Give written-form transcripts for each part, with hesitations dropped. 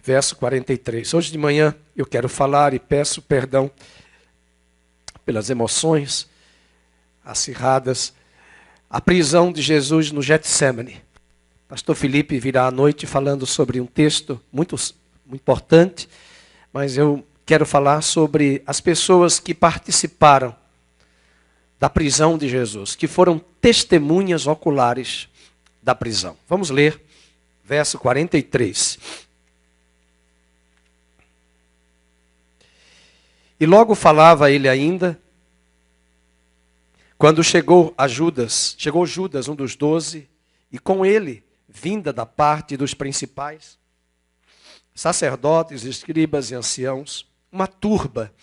verso 43. Hoje de manhã eu quero falar e peço perdão pelas emoções acirradas. A prisão de Jesus no Getsemane. Pastor Felipe virá à noite falando sobre um texto muito importante, mas eu quero falar sobre as pessoas que participaram da prisão de Jesus, que foram testemunhas oculares da prisão. Vamos ler, verso 43. E logo falava ele ainda, quando chegou Judas, um dos 12, e com ele, vinda da parte dos principais, sacerdotes, escribas e anciãos, uma turba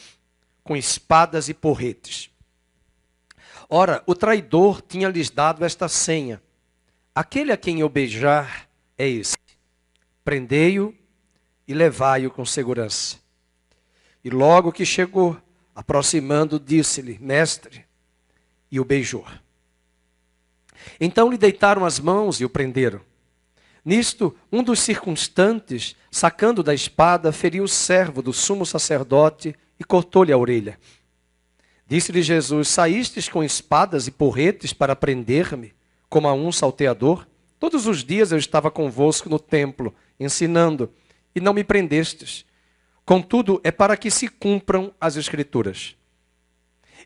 com espadas e porretes. Ora, o traidor tinha lhes dado esta senha: aquele a quem eu beijar é esse. Prendei-o e levai-o com segurança. E logo que chegou, aproximando, disse-lhe: Mestre, e o beijou. Então lhe deitaram as mãos e o prenderam. Nisto, um dos circunstantes, sacando da espada, feriu o servo do sumo sacerdote e cortou-lhe a orelha. Disse-lhe Jesus: Saístes com espadas e porretes para prender-me, como a um salteador? Todos os dias eu estava convosco no templo, ensinando, e não me prendestes. Contudo, é para que se cumpram as Escrituras.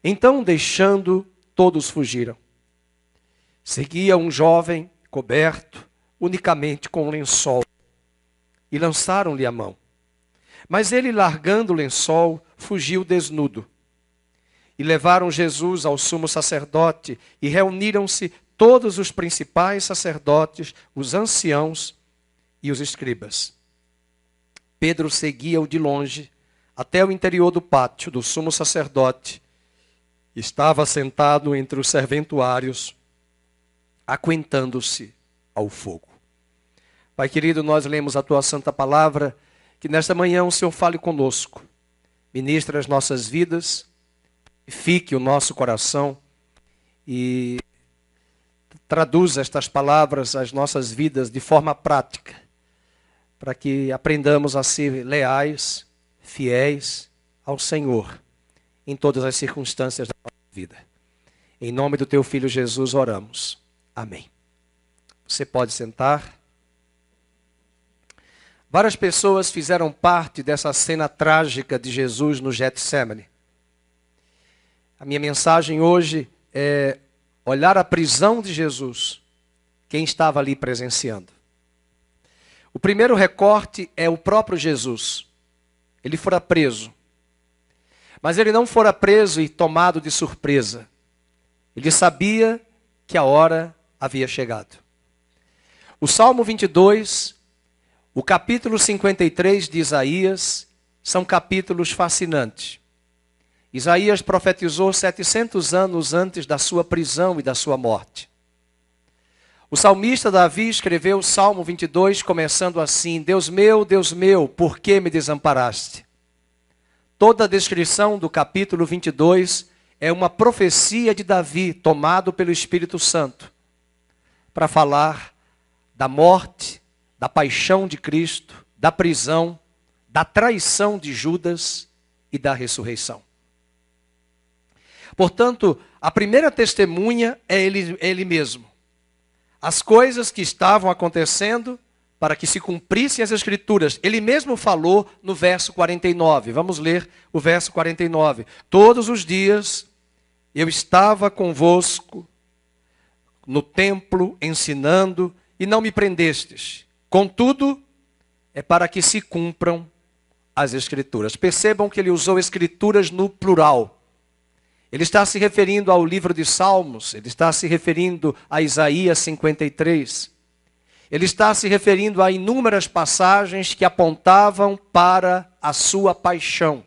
Então, deixando, todos fugiram. Seguia um jovem coberto unicamente com um lençol, e lançaram-lhe a mão. Mas ele, largando o lençol, fugiu desnudo. E levaram Jesus ao sumo sacerdote, e reuniram-se todos os principais sacerdotes, os anciãos e os escribas. Pedro seguia-o de longe, até o interior do pátio do sumo sacerdote. Estava sentado entre os serventuários, aquentando-se ao fogo. Pai querido, nós lemos a Tua Santa Palavra, que nesta manhã o Senhor fale conosco, ministre as nossas vidas, fique o nosso coração e traduza estas palavras às nossas vidas de forma prática, para que aprendamos a ser leais, fiéis ao Senhor em todas as circunstâncias da nossa vida. Em nome do Teu Filho Jesus oramos. Amém. Você pode sentar. Várias pessoas fizeram parte dessa cena trágica de Jesus no Getsemane. A minha mensagem hoje é olhar a prisão de Jesus, quem estava ali presenciando. O primeiro recorte é o próprio Jesus. Ele fora preso. Mas ele não fora preso e tomado de surpresa. Ele sabia que a hora havia chegado. O Salmo 22, o capítulo 53 de Isaías, são capítulos fascinantes. Isaías profetizou 700 anos antes da sua prisão e da sua morte. O salmista Davi escreveu o Salmo 22 começando assim: Deus meu, por que me desamparaste? Toda a descrição do capítulo 22 é uma profecia de Davi, tomado pelo Espírito Santo, para falar da morte, da paixão de Cristo, da prisão, da traição de Judas e da ressurreição. Portanto, a primeira testemunha é ele mesmo. As coisas que estavam acontecendo para que se cumprissem as Escrituras. Ele mesmo falou no verso 49. Vamos ler o verso 49. Todos os dias eu estava convosco no templo ensinando e não me prendestes. Contudo, é para que se cumpram as Escrituras. Percebam que ele usou Escrituras no plural. Ele está se referindo ao livro de Salmos, ele está se referindo a Isaías 53. Ele está se referindo a inúmeras passagens que apontavam para a sua paixão,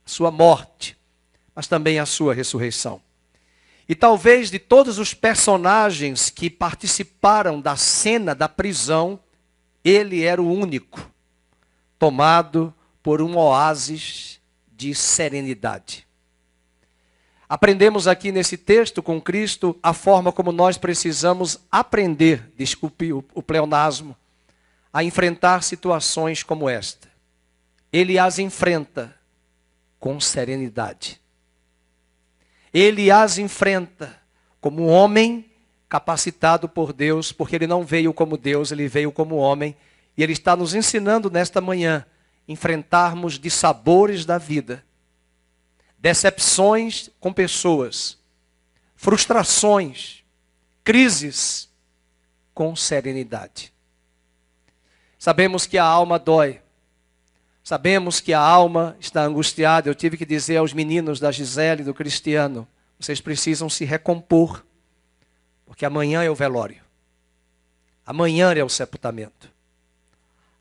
a sua morte, mas também a sua ressurreição. E talvez de todos os personagens que participaram da cena da prisão, ele era o único, tomado por um oásis de serenidade. Aprendemos aqui nesse texto com Cristo a forma como nós precisamos aprender, desculpe o pleonasmo, a enfrentar situações como esta. Ele as enfrenta com serenidade. Ele as enfrenta como um homem capacitado por Deus, porque ele não veio como Deus, ele veio como homem. E ele está nos ensinando nesta manhã a enfrentarmos dissabores da vida, decepções com pessoas, frustrações, crises, com serenidade. Sabemos que a alma dói. Sabemos que a alma está angustiada. Eu tive que dizer aos meninos da Gisele e do Cristiano, vocês precisam se recompor, porque amanhã é o velório. Amanhã é o sepultamento.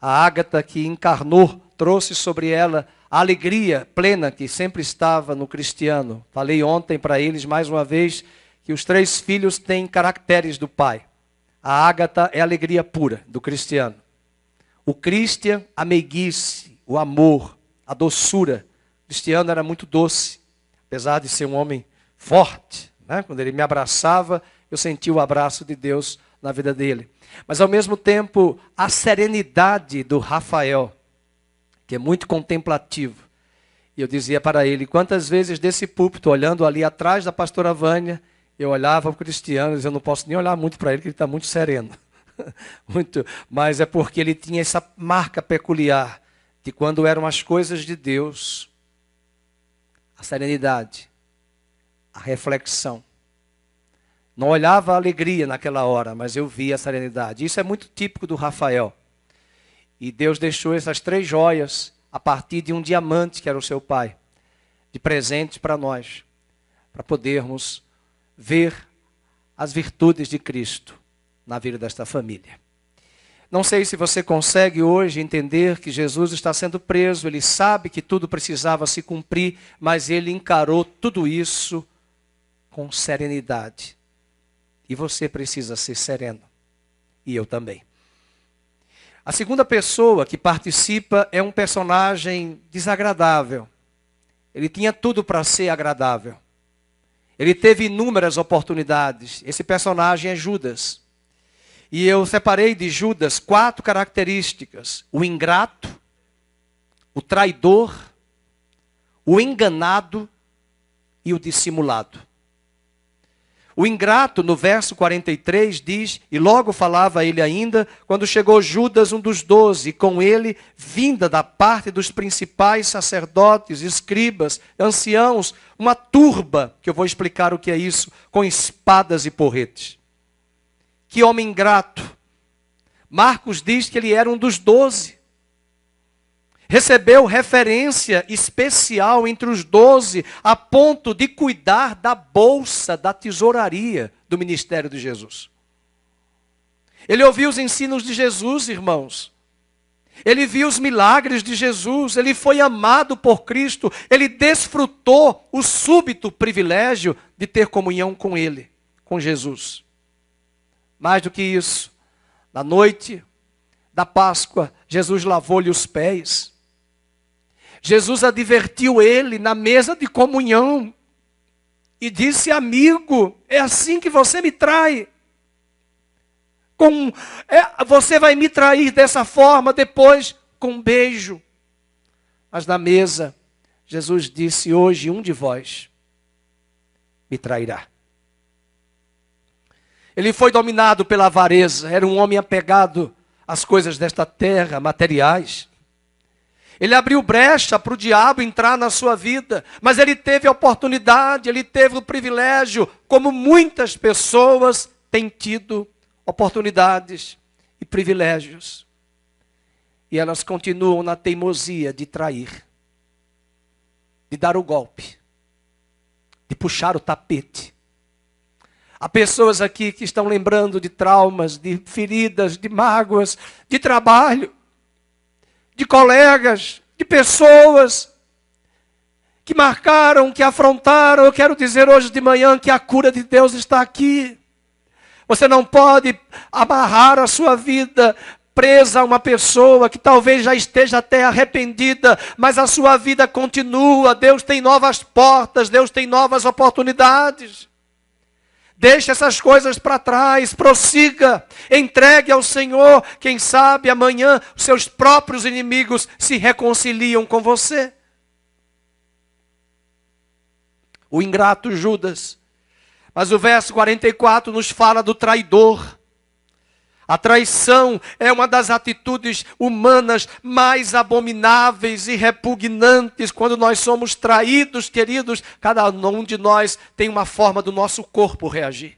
A Ágata que encarnou, trouxe sobre ela a alegria plena que sempre estava no Cristiano. Falei ontem para eles mais uma vez que os 3 filhos têm caracteres do pai. A Ágata é a alegria pura do Cristiano. O Cristian, a meiguice, o amor, a doçura. O Cristiano era muito doce, apesar de ser um homem forte, né? Quando ele me abraçava, eu sentia o abraço de Deus na vida dele. Mas ao mesmo tempo, a serenidade do Rafael, que é muito contemplativo. E eu dizia para ele, quantas vezes desse púlpito, olhando ali atrás da pastora Vânia, eu olhava para o Cristiano, e eu não posso nem olhar muito para ele, porque ele está muito sereno. Muito, mas é porque ele tinha essa marca peculiar, de quando eram as coisas de Deus, a serenidade, a reflexão. Não olhava a alegria naquela hora, mas eu via a serenidade. Isso é muito típico do Rafael. E Deus deixou essas 3 joias a partir de um diamante que era o seu pai, de presentes para nós, para podermos ver as virtudes de Cristo na vida desta família. Não sei se você consegue hoje entender que Jesus está sendo preso, ele sabe que tudo precisava se cumprir, mas ele encarou tudo isso com serenidade. E você precisa ser sereno. E eu também. A segunda pessoa que participa é um personagem desagradável. Ele tinha tudo para ser agradável. Ele teve inúmeras oportunidades. Esse personagem é Judas. E eu separei de Judas 4 características: o ingrato, o traidor, o enganado e o dissimulado. O ingrato, no verso 43, diz, e logo falava ele ainda, quando chegou Judas, um dos 12, com ele, vinda da parte dos principais sacerdotes, escribas, anciãos, uma turba, que eu vou explicar o que é isso, com espadas e porretes. Que homem ingrato. Marcos diz que ele era um dos 12. Recebeu referência especial entre os 12, a ponto de cuidar da bolsa da tesouraria do ministério de Jesus. Ele ouviu os ensinos de Jesus, irmãos. Ele viu os milagres de Jesus, ele foi amado por Cristo, ele desfrutou o súbito privilégio de ter comunhão com ele, com Jesus. Mais do que isso, na noite da Páscoa, Jesus lavou-lhe os pés. Jesus advertiu ele na mesa de comunhão e disse, amigo, é assim que você me trai. Você vai me trair dessa forma depois com um beijo. Mas na mesa, Jesus disse, hoje um de vós me trairá. Ele foi dominado pela avareza, era um homem apegado às coisas desta terra, materiais. Ele abriu brecha para o diabo entrar na sua vida, mas ele teve a oportunidade, ele teve o privilégio, como muitas pessoas têm tido oportunidades e privilégios. E elas continuam na teimosia de trair, de dar o golpe, de puxar o tapete. Há pessoas aqui que estão lembrando de traumas, de feridas, de mágoas, de trabalho, de colegas, de pessoas que marcaram, que afrontaram. Eu quero dizer hoje de manhã que a cura de Deus está aqui. Você não pode amarrar a sua vida presa a uma pessoa que talvez já esteja até arrependida, mas a sua vida continua. Deus tem novas portas, Deus tem novas oportunidades. Deixe essas coisas para trás, prossiga, entregue ao Senhor. Quem sabe amanhã os seus próprios inimigos se reconciliam com você. O ingrato Judas. Mas o verso 44 nos fala do traidor. A traição é uma das atitudes humanas mais abomináveis e repugnantes. Quando nós somos traídos, queridos, cada um de nós tem uma forma do nosso corpo reagir.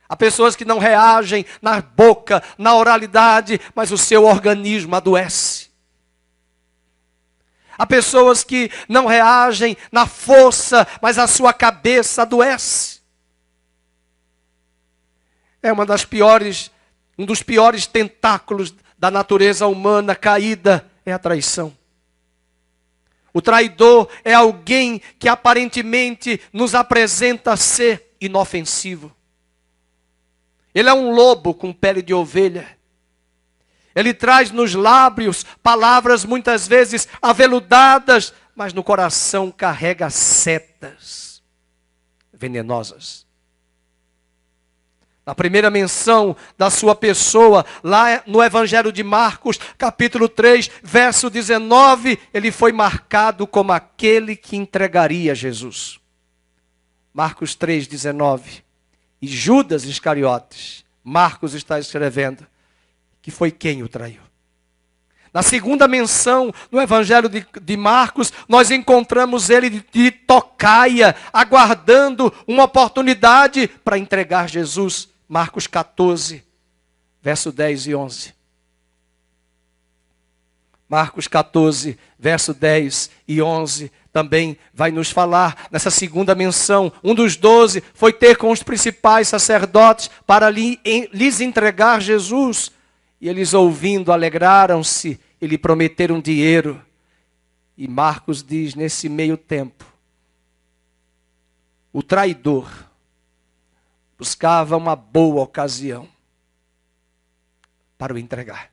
Há pessoas que não reagem na boca, na oralidade, mas o seu organismo adoece. Há pessoas que não reagem na força, mas a sua cabeça adoece. É um dos piores tentáculos da natureza humana caída, é a traição. O traidor é alguém que aparentemente nos apresenta ser inofensivo. Ele é um lobo com pele de ovelha. Ele traz nos lábios palavras muitas vezes aveludadas, mas no coração carrega setas venenosas. Na primeira menção da sua pessoa, lá no Evangelho de Marcos, capítulo 3, verso 19, ele foi marcado como aquele que entregaria Jesus. Marcos 3, 19. E Judas Iscariotes, Marcos está escrevendo, que foi quem o traiu. Na segunda menção, no Evangelho de Marcos, nós encontramos ele de tocaia, aguardando uma oportunidade para entregar Jesus. Marcos 14, verso 10 e 11. Marcos 14, verso 10 e 11, também vai nos falar nessa segunda menção. Um dos 12 foi ter com os principais sacerdotes para lhes entregar Jesus. E eles ouvindo, alegraram-se e lhe prometeram dinheiro. E Marcos diz, nesse meio tempo, o traidor buscava uma boa ocasião para o entregar.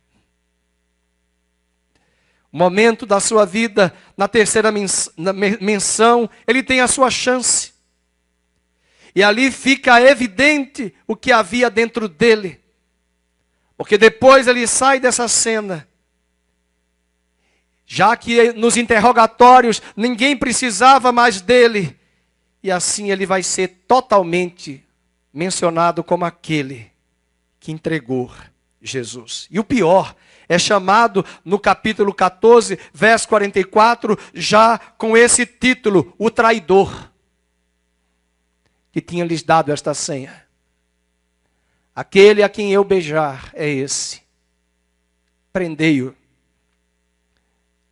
O momento da sua vida, na terceira menção, ele tem a sua chance. E ali fica evidente o que havia dentro dele. Porque depois ele sai dessa cena. Já que nos interrogatórios ninguém precisava mais dele. E assim ele vai ser totalmente mencionado como aquele que entregou Jesus. E o pior, é chamado no capítulo 14, verso 44, já com esse título, o traidor, que tinha lhes dado esta senha. Aquele a quem eu beijar é esse. Prendei-o.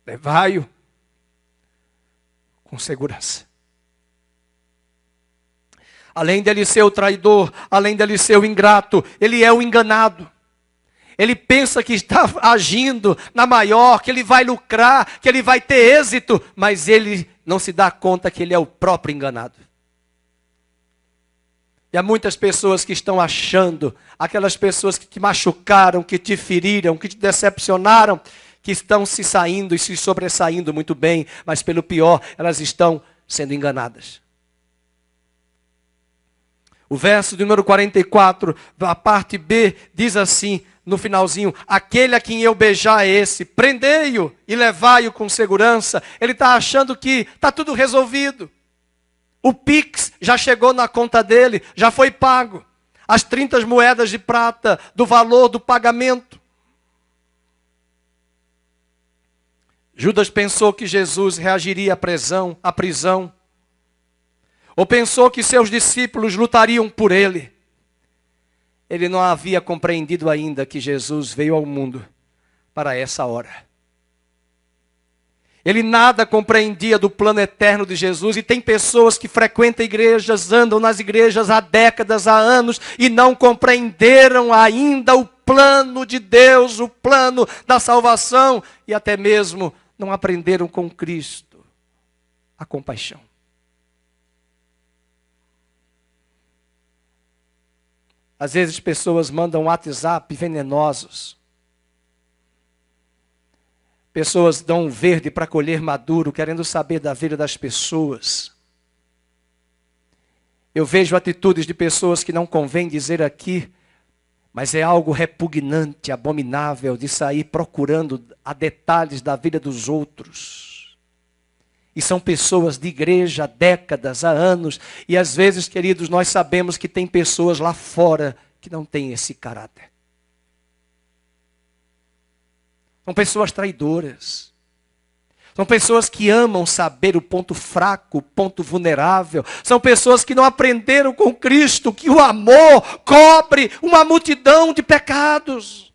Levai-o com segurança. Além dele ser o traidor, além dele ser o ingrato, ele é o enganado. Ele pensa que está agindo na maior, que ele vai lucrar, que ele vai ter êxito, mas ele não se dá conta que ele é o próprio enganado. E há muitas pessoas que estão achando, aquelas pessoas que te machucaram, que te feriram, que te decepcionaram, que estão se saindo e se sobressaindo muito bem, mas pelo pior, elas estão sendo enganadas. O verso de número 44, a parte B, diz assim, no finalzinho, aquele a quem eu beijar é esse, prendei-o e levai-o com segurança. Ele está achando que está tudo resolvido. O Pix já chegou na conta dele, já foi pago. As 30 moedas de prata do valor do pagamento. Judas pensou que Jesus reagiria à prisão. Ou pensou que seus discípulos lutariam por ele. Ele não havia compreendido ainda que Jesus veio ao mundo para essa hora. Ele nada compreendia do plano eterno de Jesus. E tem pessoas que frequentam igrejas, andam nas igrejas há décadas, há anos, e não compreenderam ainda o plano de Deus, o plano da salvação. E até mesmo não aprenderam com Cristo a compaixão. Às vezes pessoas mandam WhatsApp venenosos. Pessoas dão verde para colher maduro, querendo saber da vida das pessoas. Eu vejo atitudes de pessoas que não convém dizer aqui, mas é algo repugnante, abominável, de sair procurando a detalhes da vida dos outros. E são pessoas de igreja há décadas, há anos, e às vezes, queridos, nós sabemos que tem pessoas lá fora que não têm esse caráter. São pessoas traidoras. São pessoas que amam saber o ponto fraco, o ponto vulnerável. São pessoas que não aprenderam com Cristo que o amor cobre uma multidão de pecados.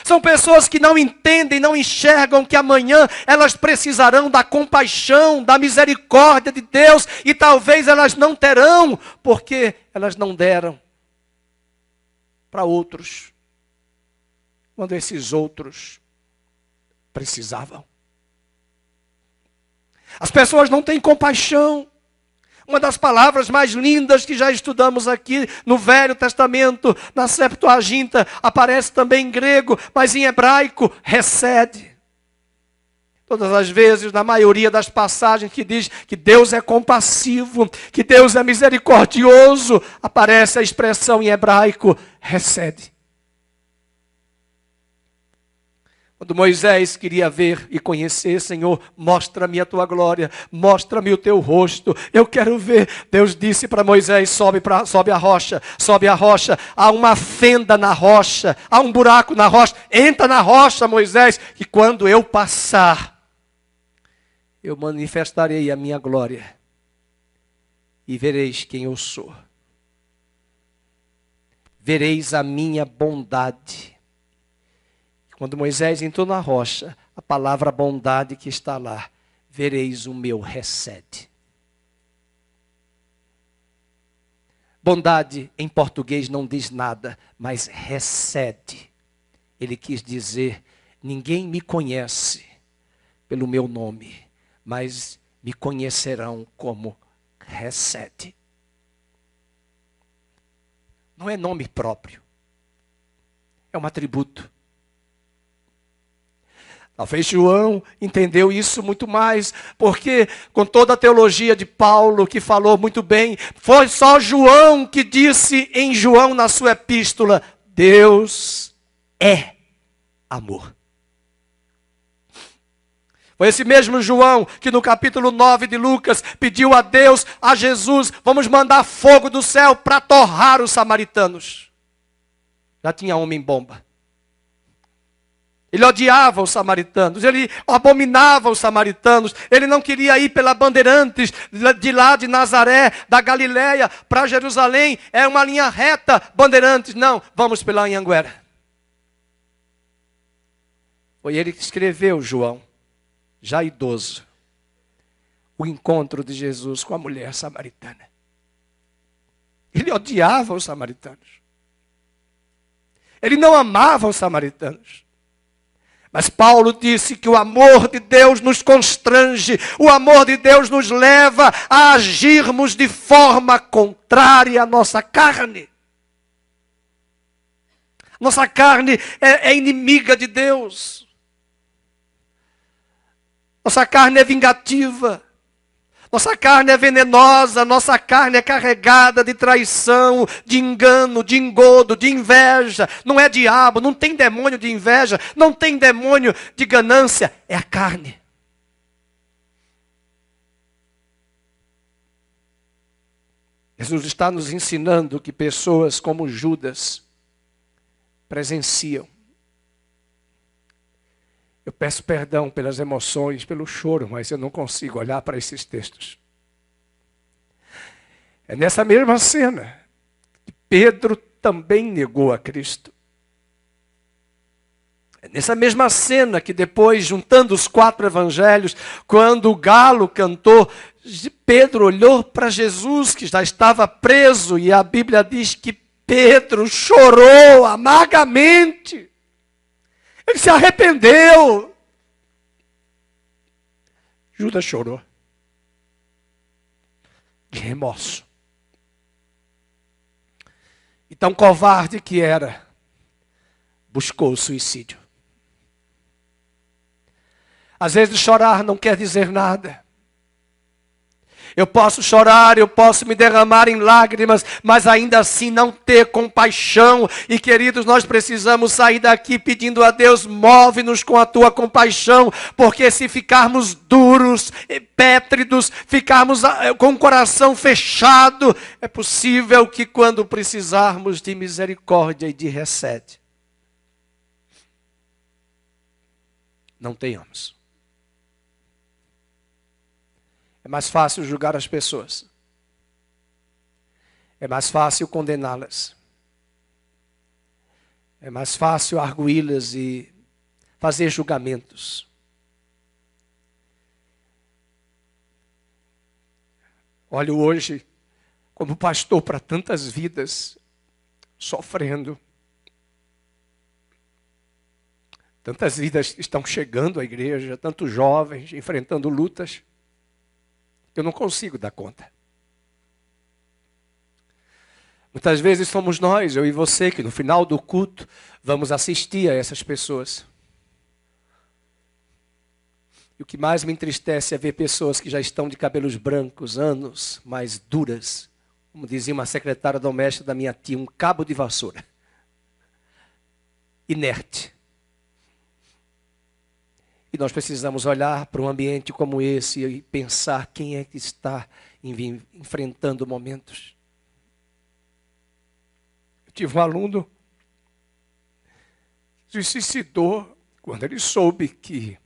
São pessoas que não entendem, não enxergam que amanhã elas precisarão da compaixão, da misericórdia de Deus. E talvez elas não terão, porque elas não deram para outros, quando esses outros precisavam. As pessoas não têm compaixão. Uma das palavras mais lindas que já estudamos aqui no Velho Testamento, na Septuaginta, aparece também em grego, mas em hebraico, hesed. Todas as vezes, na maioria das passagens que diz que Deus é compassivo, que Deus é misericordioso, aparece a expressão em hebraico, hesed. Quando Moisés queria ver e conhecer, Senhor, mostra-me a tua glória, mostra-me o teu rosto, eu quero ver. Deus disse para Moisés, sobe a rocha, há uma fenda na rocha, há um buraco na rocha, entra na rocha, Moisés, que quando eu passar, eu manifestarei a minha glória e vereis quem eu sou. Vereis a minha bondade. Quando Moisés entrou na rocha, a palavra bondade que está lá, vereis o meu hesed. Bondade em português não diz nada, mas hesed. Ele quis dizer, ninguém me conhece pelo meu nome, mas me conhecerão como hesed. Não é nome próprio, é um atributo. Talvez João entendeu isso muito mais, porque com toda a teologia de Paulo, que falou muito bem, foi só João que disse em João, na sua epístola, Deus é amor. Foi esse mesmo João que no capítulo 9 de Lucas pediu a Deus, a Jesus, vamos mandar fogo do céu para torrar os samaritanos. Já tinha homem-bomba. Ele odiava os samaritanos, ele abominava os samaritanos, ele não queria ir pela Bandeirantes, de lá de Nazaré, da Galileia, para Jerusalém, é uma linha reta, Bandeirantes, não, vamos pela Anhanguera. Foi ele que escreveu, João, já idoso, o encontro de Jesus com a mulher samaritana. Ele odiava os samaritanos, ele não amava os samaritanos. Mas Paulo disse que o amor de Deus nos constrange, o amor de Deus nos leva a agirmos de forma contrária à nossa carne. Nossa carne é inimiga de Deus. Nossa carne é vingativa. Nossa carne é venenosa, nossa carne é carregada de traição, de engano, de engodo, de inveja. Não é diabo, não tem demônio de inveja, não tem demônio de ganância, é a carne. Jesus está nos ensinando que pessoas como Judas presenciam. Eu peço perdão pelas emoções, pelo choro, mas eu não consigo olhar para esses textos. É nessa mesma cena que Pedro também negou a Cristo. É nessa mesma cena que depois, juntando os 4 evangelhos, quando o galo cantou, Pedro olhou para Jesus, que já estava preso, e a Bíblia diz que Pedro chorou amargamente. Ele se arrependeu. Judas chorou. De remorso. E tão covarde que era, buscou o suicídio. Às vezes chorar não quer dizer nada. Eu posso chorar, eu posso me derramar em lágrimas, mas ainda assim não ter compaixão. E queridos, nós precisamos sair daqui pedindo a Deus, move-nos com a tua compaixão, porque se ficarmos duros, pétridos, ficarmos com o coração fechado, é possível que quando precisarmos de misericórdia e de recede, não tenhamos. É mais fácil julgar as pessoas. É mais fácil condená-las. É mais fácil arguí-las e fazer julgamentos. Olho hoje como pastor para tantas vidas sofrendo. Tantas vidas estão chegando à igreja, tantos jovens enfrentando lutas. Eu não consigo dar conta. Muitas vezes somos nós, eu e você, que no final do culto vamos assistir a essas pessoas. E o que mais me entristece é ver pessoas que já estão de cabelos brancos, anos mais duras. Como dizia uma secretária doméstica da minha tia, um cabo de vassoura. Inerte. E nós precisamos olhar para um ambiente como esse e pensar quem é que está enfrentando momentos. Eu tive um aluno que se suicidou quando ele soube que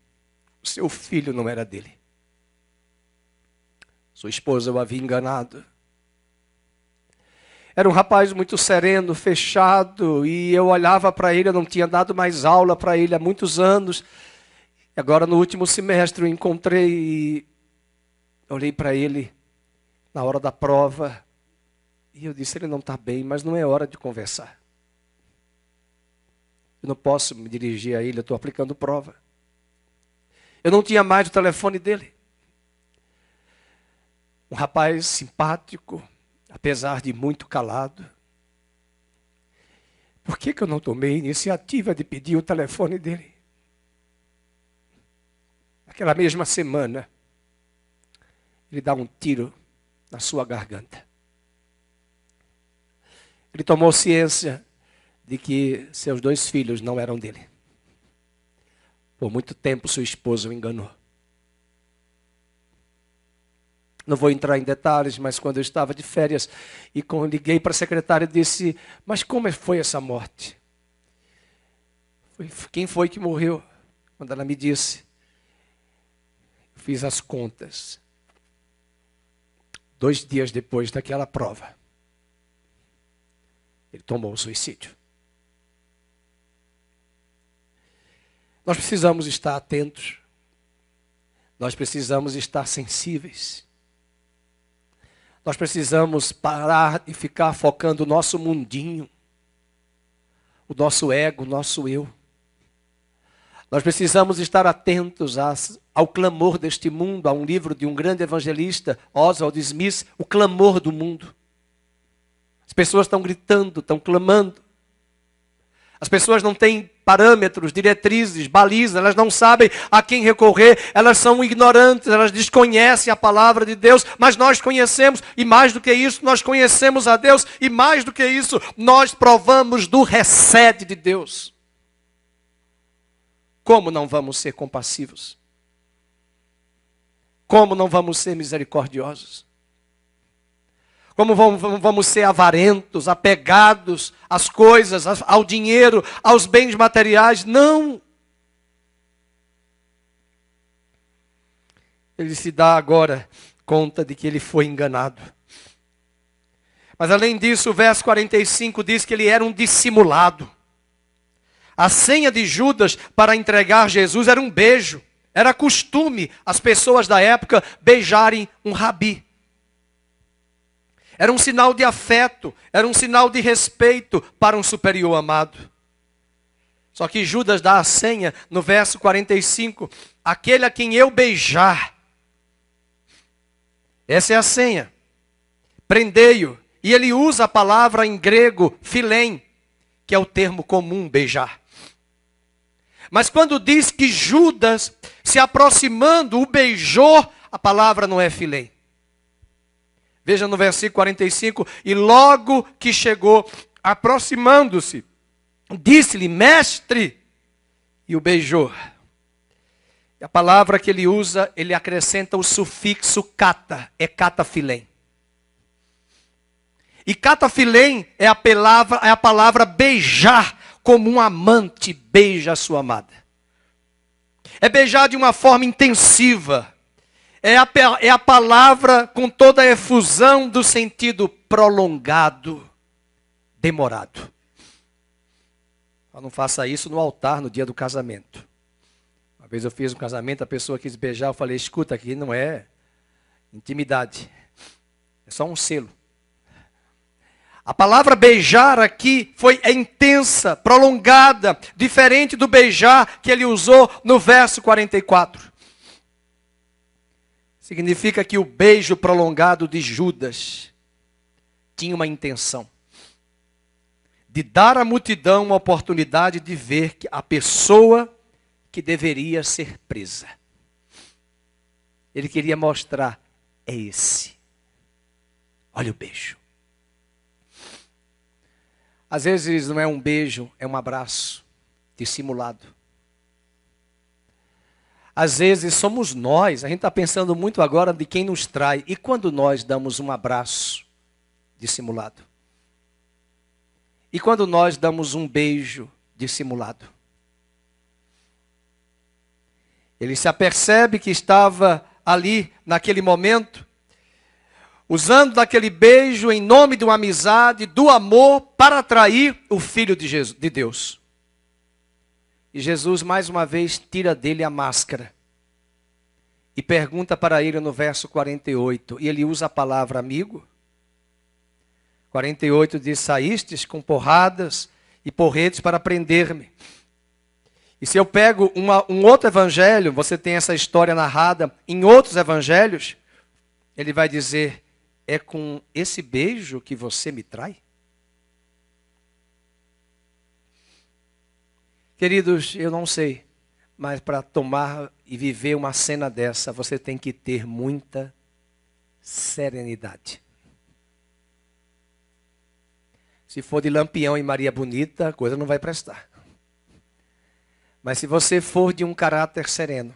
o seu filho não era dele. Sua esposa o havia enganado. Era um rapaz muito sereno, fechado, e eu olhava para ele, eu não tinha dado mais aula para ele há muitos anos. Agora, no último semestre, eu encontrei e olhei para ele na hora da prova e eu disse, ele não está bem, mas não é hora de conversar. Eu não posso me dirigir a ele, eu estou aplicando prova. Eu não tinha mais o telefone dele. Um rapaz simpático, apesar de muito calado. Por que eu não tomei a iniciativa de pedir o telefone dele? Naquela mesma semana, ele dá um tiro na sua garganta. Ele tomou ciência de que seus 2 filhos não eram dele. Por muito tempo, sua esposa o enganou. Não vou entrar em detalhes, mas quando eu estava de férias e liguei para a secretária e disse, mas como foi essa morte? Quem foi que morreu? Quando ela me disse, fiz as contas. 2 dias depois daquela prova, ele tomou o suicídio. Nós precisamos estar atentos. Nós precisamos estar sensíveis. Nós precisamos parar de ficar focando o nosso mundinho, o nosso ego, o nosso eu. Nós precisamos estar atentos ao clamor deste mundo. Há um livro de um grande evangelista, Oswald Smith, O Clamor do Mundo. As pessoas estão gritando, estão clamando. As pessoas não têm parâmetros, diretrizes, balizas, elas não sabem a quem recorrer, elas são ignorantes, elas desconhecem a palavra de Deus, mas nós conhecemos, e mais do que isso, nós conhecemos a Deus, e mais do que isso, nós provamos do recede de Deus. Como não vamos ser compassivos? Como não vamos ser misericordiosos? Como vamos ser avarentos, apegados às coisas, ao dinheiro, aos bens materiais? Não. Ele se dá agora conta de que ele foi enganado. Mas além disso, o verso 45 diz que ele era um dissimulado. A senha de Judas para entregar Jesus era um beijo. Era costume as pessoas da época beijarem um rabi. Era um sinal de afeto, era um sinal de respeito para um superior amado. Só que Judas dá a senha no verso 45, aquele a quem eu beijar. Essa é a senha. Prendei-o. E ele usa a palavra em grego, filém, que é o termo comum, beijar. Mas quando diz que Judas, se aproximando, o beijou, a palavra não é filém. Veja no versículo 45, e logo que chegou, aproximando-se, disse-lhe, mestre, e o beijou. E a palavra que ele usa, ele acrescenta o sufixo kata, é katafilém. E katafilém é a palavra beijar, como um amante beija a sua amada. É beijar de uma forma intensiva. É a palavra com toda a efusão do sentido prolongado, demorado. Não faça isso no altar no dia do casamento. Uma vez eu fiz um casamento, a pessoa quis beijar, eu falei, escuta, aqui não é intimidade, é só um selo. A palavra beijar aqui é intensa, prolongada, diferente do beijar que ele usou no verso 44. Significa que o beijo prolongado de Judas tinha uma intenção de dar à multidão uma oportunidade de ver que a pessoa que deveria ser presa. Ele queria mostrar, é esse. Olha o beijo. Às vezes não é um beijo, é um abraço dissimulado. Às vezes somos nós, a gente está pensando muito agora de quem nos trai. E quando nós damos um abraço dissimulado? E quando nós damos um beijo dissimulado? Ele se apercebe que estava ali, naquele momento, usando daquele beijo em nome de uma amizade, do amor, para atrair o Filho de Deus. E Jesus, mais uma vez, tira dele a máscara. E pergunta para ele no verso 48. E ele usa a palavra amigo. 48 diz, saístes com porradas e porretes para prender-me. E se eu pego um outro evangelho, você tem essa história narrada em outros evangelhos, ele vai dizer, é com esse beijo que você me trai? Queridos, eu não sei, mas para tomar e viver uma cena dessa, você tem que ter muita serenidade. Se for de Lampião e Maria Bonita, a coisa não vai prestar. Mas se você for de um caráter sereno,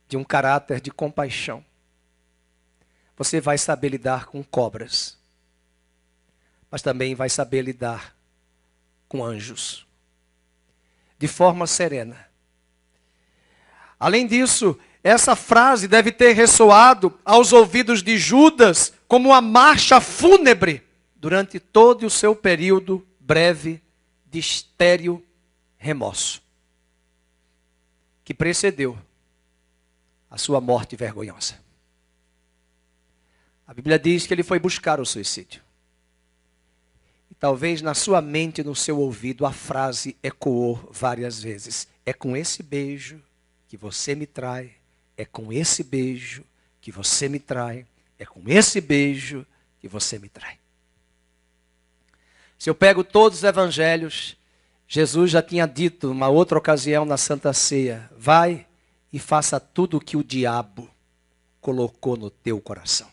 de um caráter de compaixão, você vai saber lidar com cobras, mas também vai saber lidar com anjos, de forma serena. Além disso, essa frase deve ter ressoado aos ouvidos de Judas como uma marcha fúnebre durante todo o seu período breve de estéril remorso, que precedeu a sua morte vergonhosa. A Bíblia diz que ele foi buscar o suicídio. E talvez na sua mente, no seu ouvido, a frase ecoou várias vezes. É com esse beijo que você me trai. É com esse beijo que você me trai. É com esse beijo que você me trai. Se eu pego todos os evangelhos, Jesus já tinha dito, numa outra ocasião na Santa Ceia, vai e faça tudo o que o diabo colocou no teu coração.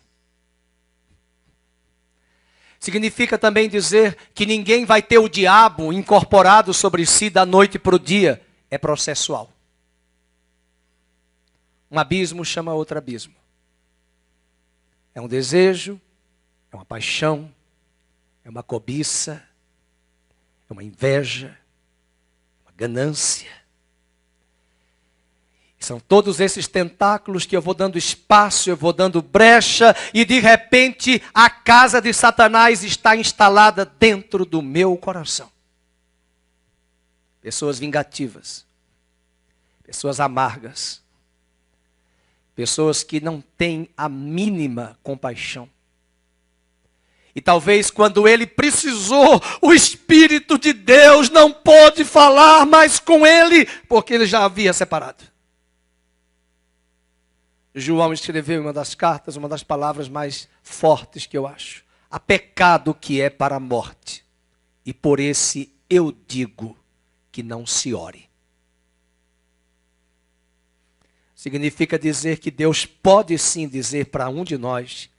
Significa também dizer que ninguém vai ter o diabo incorporado sobre si da noite para o dia. É processual. Um abismo chama outro abismo. É um desejo, é uma paixão, é uma cobiça, é uma inveja, uma ganância. São todos esses tentáculos que eu vou dando espaço, eu vou dando brecha, e de repente a casa de Satanás está instalada dentro do meu coração. Pessoas vingativas, pessoas amargas, pessoas que não têm a mínima compaixão. E talvez quando ele precisou, o Espírito de Deus não pôde falar mais com ele, porque ele já havia separado. João escreveu em uma das cartas, uma das palavras mais fortes que eu acho. Há pecado que é para a morte, e por esse eu digo que não se ore. Significa dizer que Deus pode sim dizer para um de nós,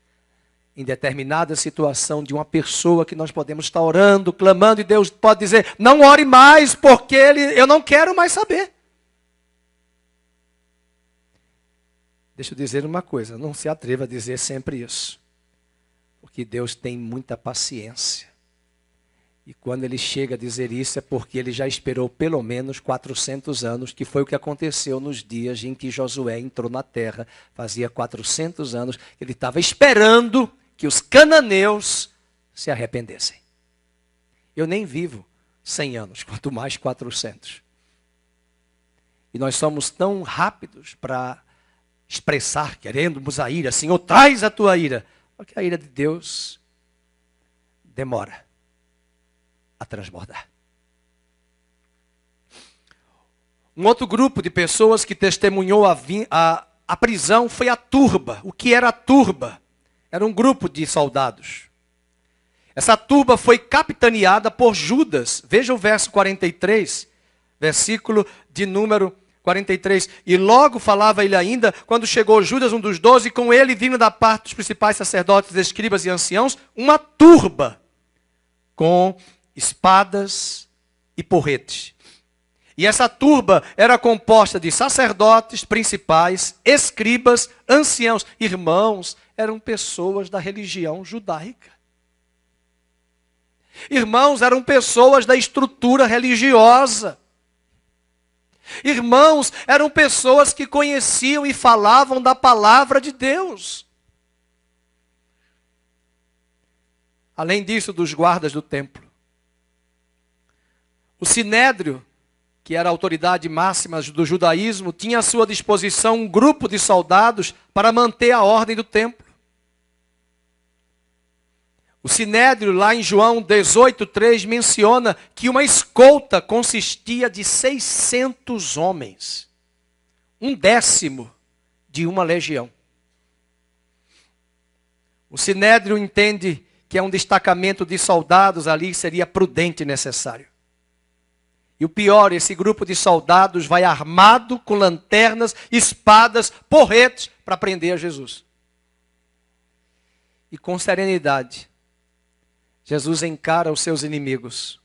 em determinada situação de uma pessoa que nós podemos estar orando, clamando, e Deus pode dizer, não ore mais, porque eu não quero mais saber. Deixa eu dizer uma coisa, não se atreva a dizer sempre isso. Porque Deus tem muita paciência. E quando Ele chega a dizer isso, é porque Ele já esperou pelo menos 400 anos, que foi o que aconteceu nos dias em que Josué entrou na terra. Fazia 400 anos, Ele estava esperando que os cananeus se arrependessem. Eu nem vivo 100 anos, quanto mais 400. E nós somos tão rápidos para expressar, queremos a ira, Senhor, traz a tua ira. Porque a ira de Deus demora a transbordar. Um outro grupo de pessoas que testemunhou a prisão foi a turba. O que era a turba? Era um grupo de soldados. Essa turba foi capitaneada por Judas. Veja o verso 43, versículo de número 43. E logo falava ele ainda, quando chegou Judas, um dos 12, com ele vindo da parte dos principais sacerdotes, escribas e anciãos, uma turba com espadas e porretes. E essa turba era composta de sacerdotes principais, escribas, anciãos, irmãos, eram pessoas da religião judaica. Irmãos, eram pessoas da estrutura religiosa. Irmãos, eram pessoas que conheciam e falavam da palavra de Deus. Além disso, dos guardas do templo. O Sinédrio, que era a autoridade máxima do judaísmo, tinha à sua disposição um grupo de soldados para manter a ordem do templo. O Sinédrio, lá em João 18:3, menciona que uma escolta consistia de 600 homens. 1/10 de uma legião. O Sinédrio entende que um destacamento de soldados ali seria prudente e necessário. E o pior, esse grupo de soldados vai armado com lanternas, espadas, porretes para prender a Jesus. E com serenidade, Jesus encara os seus inimigos.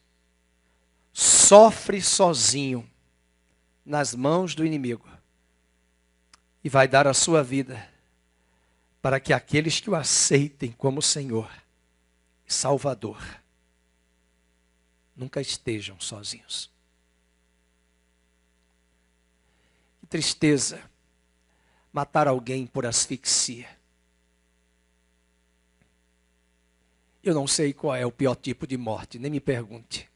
Sofre sozinho nas mãos do inimigo. E vai dar a sua vida para que aqueles que o aceitem como Senhor e Salvador nunca estejam sozinhos. Que tristeza matar alguém por asfixia. Eu não sei qual é o pior tipo de morte, nem me pergunte.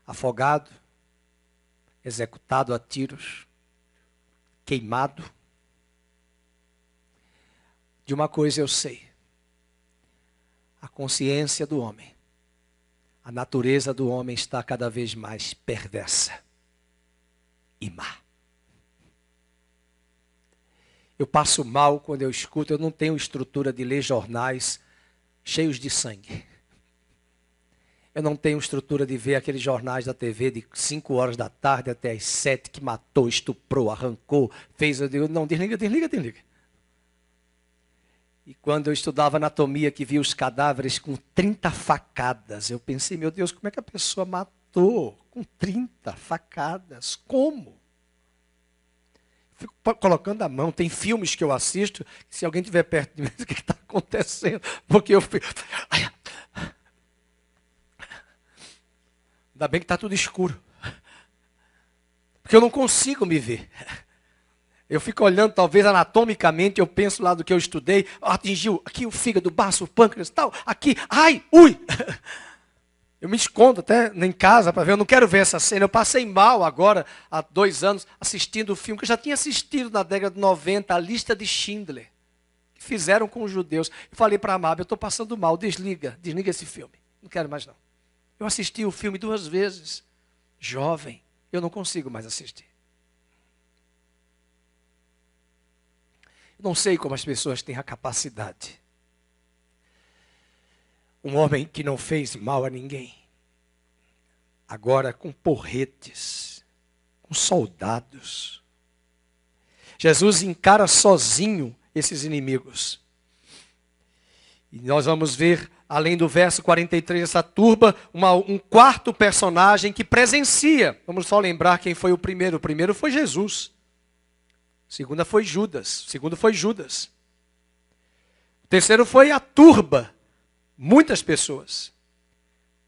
Afogado, executado a tiros, queimado. De uma coisa eu sei. A consciência do homem, a natureza do homem está cada vez mais perversa e má. Eu passo mal quando eu escuto, eu não tenho estrutura de ler jornais cheios de sangue. Eu não tenho estrutura de ver aqueles jornais da TV de 5 horas da tarde até as 7 que matou, estuprou, arrancou, fez... Eu digo, não, desliga. E quando eu estudava anatomia, que via os cadáveres com 30 facadas, eu pensei, meu Deus, como é que a pessoa matou com 30 facadas? Como? Fico colocando a mão. Tem filmes que eu assisto, se alguém estiver perto de mim, o que está acontecendo? Porque eu fico... Ainda bem que está tudo escuro. Porque eu não consigo me ver. Eu fico olhando, talvez anatomicamente, eu penso lá do que eu estudei, atingiu aqui o fígado, o baço, o pâncreas, tal, aqui, ai, ui. Eu me escondo até em casa para ver, eu não quero ver essa cena. Eu passei mal agora, há 2 anos, assistindo o filme, que eu já tinha assistido na década de 90, A Lista de Schindler, que fizeram com os judeus. Eu falei para a Mab, eu estou passando mal, desliga esse filme, não quero mais não. Eu assisti o filme 2 vezes, jovem, eu não consigo mais assistir. Eu não sei como as pessoas têm a capacidade. Um homem que não fez mal a ninguém, agora com porretes, com soldados. Jesus encara sozinho esses inimigos. E nós vamos ver, além do verso 43, essa turba, um quarto personagem que presencia. Vamos só lembrar quem foi o primeiro. O primeiro foi Jesus. O segundo foi Judas. O segundo foi Judas. O terceiro foi a turba. Muitas pessoas.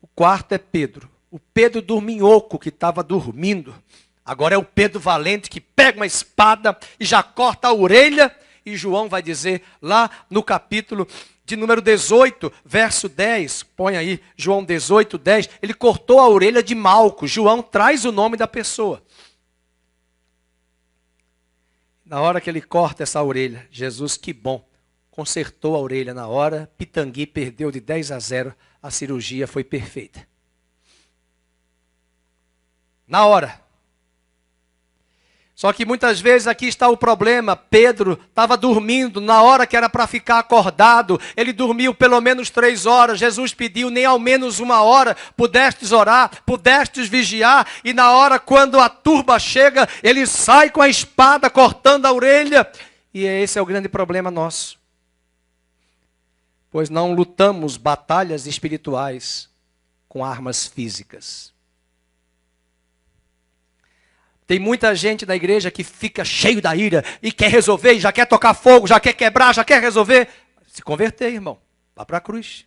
O quarto é Pedro. O Pedro dorminhoco que estava dormindo. Agora é o Pedro valente que pega uma espada e já corta a orelha. E João vai dizer lá no capítulo de número 18, verso 10. Põe aí, João 18, 10. Ele cortou a orelha de Malco. João traz o nome da pessoa. Na hora que ele corta essa orelha, Jesus, que bom, consertou a orelha na hora. Pitangui perdeu de 10-0. A cirurgia foi perfeita. Na hora. Só que muitas vezes aqui está o problema. Pedro estava dormindo na hora que era para ficar acordado. Ele dormiu pelo menos 3 horas. Jesus pediu nem ao menos 1 hora. Pudestes orar, pudestes vigiar. E na hora quando a turba chega, ele sai com a espada cortando a orelha. E esse é o grande problema nosso. Pois não lutamos batalhas espirituais com armas físicas. Tem muita gente na igreja que fica cheio da ira e quer resolver, e já quer tocar fogo, já quer quebrar, já quer resolver. Se converter, irmão. Vá para a cruz.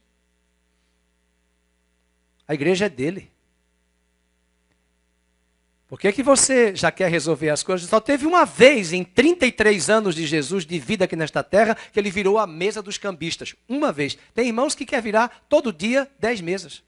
A igreja é dele. Por que você já quer resolver as coisas? Só teve uma vez em 33 anos de Jesus de vida aqui nesta terra que ele virou a mesa dos cambistas. Uma vez. Tem irmãos que quer virar todo dia 10 mesas.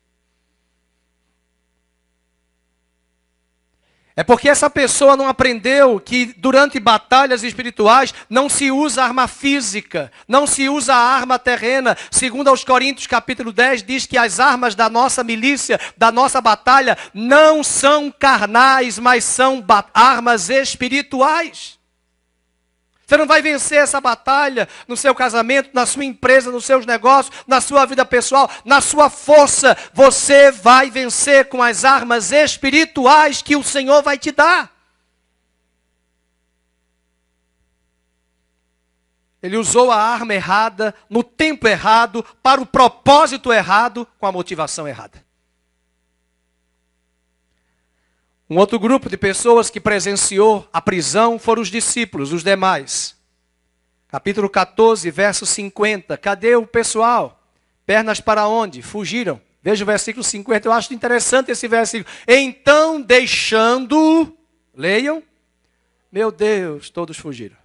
É porque essa pessoa não aprendeu que durante batalhas espirituais não se usa arma física, não se usa arma terrena. Segundo aos Coríntios capítulo 10 diz que as armas da nossa milícia, da nossa batalha, não são carnais, mas são armas espirituais. Você não vai vencer essa batalha no seu casamento, na sua empresa, nos seus negócios, na sua vida pessoal, na sua força. Você vai vencer com as armas espirituais que o Senhor vai te dar. Ele usou a arma errada, no tempo errado, para o propósito errado, com a motivação errada. Um outro grupo de pessoas que presenciou a prisão foram os discípulos, os demais. Capítulo 14, verso 50. Cadê o pessoal? Pernas para onde? Fugiram. Veja o versículo 50, eu acho interessante esse versículo. Então, deixando, leiam, meu Deus, todos fugiram.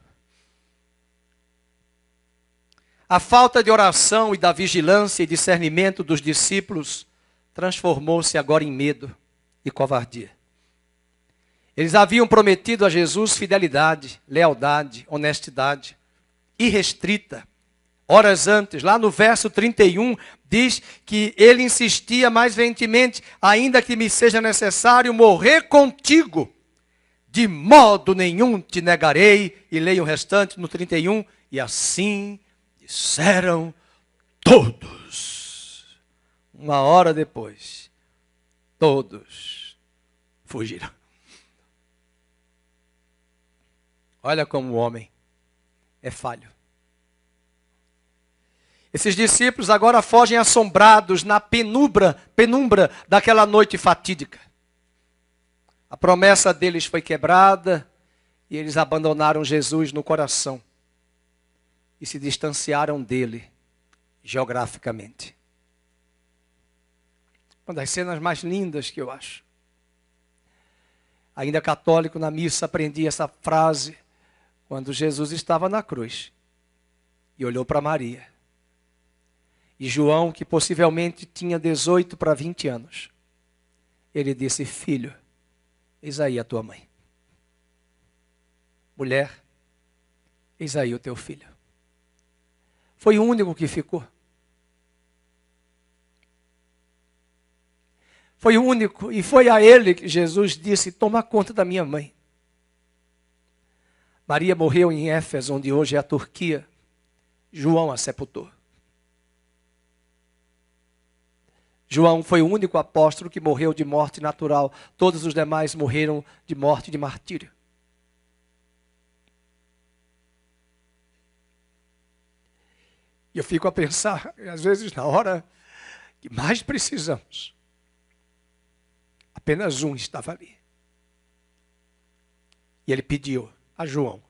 A falta de oração e da vigilância e discernimento dos discípulos transformou-se agora em medo e covardia. Eles haviam prometido a Jesus fidelidade, lealdade, honestidade, irrestrita. Horas antes, lá no verso 31, diz que ele insistia mais veementemente, ainda que me seja necessário morrer contigo, de modo nenhum te negarei. E leia o restante no 31, e assim disseram todos. 1 hora depois, todos fugiram. Olha como o homem é falho. Esses discípulos agora fogem assombrados na penumbra daquela noite fatídica. A promessa deles foi quebrada e eles abandonaram Jesus no coração e se distanciaram dele geograficamente. Uma das cenas mais lindas que eu acho. Ainda católico, na missa aprendi essa frase quando Jesus estava na cruz e olhou para Maria. E João, que possivelmente tinha 18 para 20 anos, ele disse: filho, eis aí a tua mãe. Mulher, eis aí o teu filho. Foi o único que ficou. Foi o único, e foi a ele que Jesus disse: toma conta da minha mãe. Maria morreu em Éfeso, onde hoje é a Turquia. João a sepultou. João foi o único apóstolo que morreu de morte natural. Todos os demais morreram de morte de martírio. E eu fico a pensar, às vezes na hora que mais precisamos, apenas um estava ali. E ele pediu a João: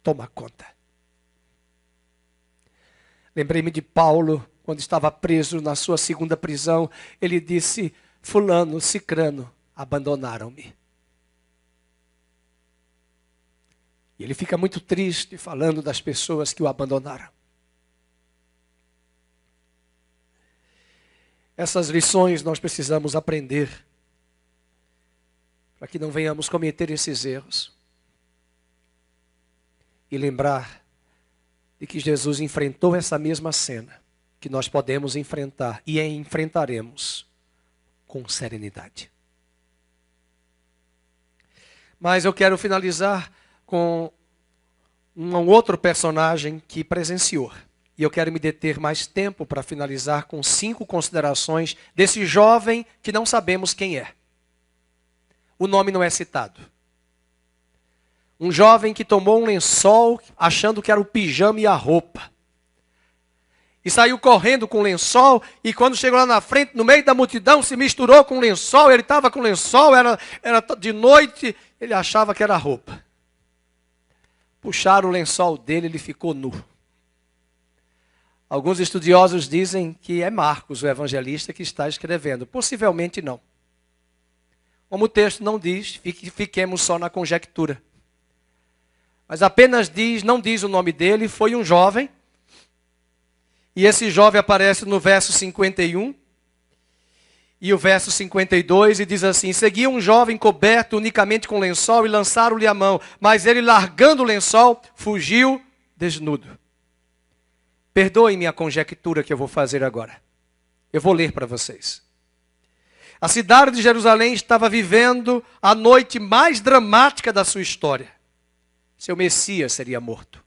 toma conta. Lembrei-me de Paulo, quando estava preso na sua segunda prisão. Ele disse: fulano, cicrano, abandonaram-me. E ele fica muito triste falando das pessoas que o abandonaram. Essas lições nós precisamos aprender, para que não venhamos cometer esses erros. E lembrar de que Jesus enfrentou essa mesma cena, que nós podemos enfrentar e enfrentaremos com serenidade. Mas eu quero finalizar com um outro personagem que presenciou. E eu quero me deter mais tempo para finalizar com 5 considerações desse jovem que não sabemos quem é. O nome não é citado. Um jovem que tomou um lençol achando que era o pijama e a roupa. E saiu correndo com o lençol, e quando chegou lá na frente, no meio da multidão, se misturou com o lençol. Ele estava com o lençol, era de noite, ele achava que era roupa. Puxaram o lençol dele, ele ficou nu. Alguns estudiosos dizem que é Marcos, o evangelista, que está escrevendo. Possivelmente não. Como o texto não diz, fiquemos só na conjectura. Mas apenas não diz o nome dele, foi um jovem. E esse jovem aparece no verso 51 e o verso 52 e diz assim: seguia um jovem coberto unicamente com lençol e lançaram-lhe a mão, mas ele, largando o lençol, fugiu desnudo. Perdoem-me a conjectura que eu vou fazer agora. Eu vou ler para vocês. A cidade de Jerusalém estava vivendo a noite mais dramática da sua história. Seu Messias seria morto.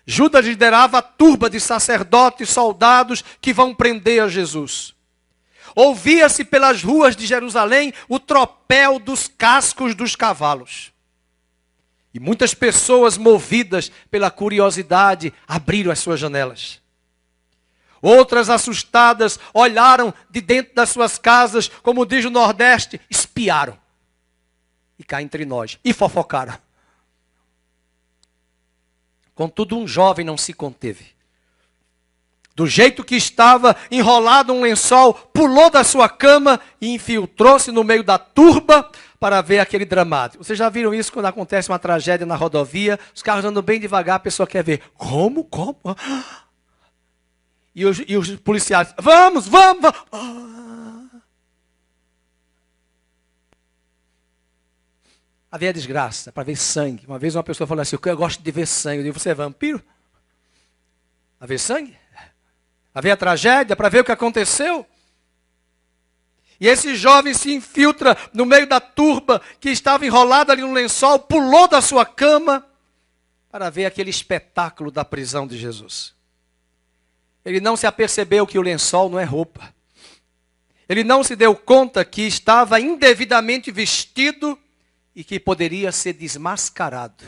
Judas liderava a turba de sacerdotes e soldados que vão prender a Jesus. Ouvia-se pelas ruas de Jerusalém o tropel dos cascos dos cavalos. E muitas pessoas, movidas pela curiosidade, abriram as suas janelas. Outras, assustadas, olharam de dentro das suas casas, como diz o Nordeste, espiaram. E cá entre nós, e fofocaram. Contudo, um jovem não se conteve. Do jeito que estava, enrolado um lençol, pulou da sua cama e infiltrou-se no meio da turba para ver aquele dramático. Vocês já viram isso quando acontece uma tragédia na rodovia? Os carros andam bem devagar, a pessoa quer ver. Como? E os policiais, vamos. Havia desgraça, para ver sangue. Uma vez uma pessoa falou assim: eu gosto de ver sangue. Eu digo: você é vampiro? Para ver sangue? Para ver a tragédia, para ver o que aconteceu? E esse jovem se infiltra no meio da turba que estava enrolada ali no lençol, pulou da sua cama para ver aquele espetáculo da prisão de Jesus. Ele não se apercebeu que o lençol não é roupa. Ele não se deu conta que estava indevidamente vestido e que poderia ser desmascarado,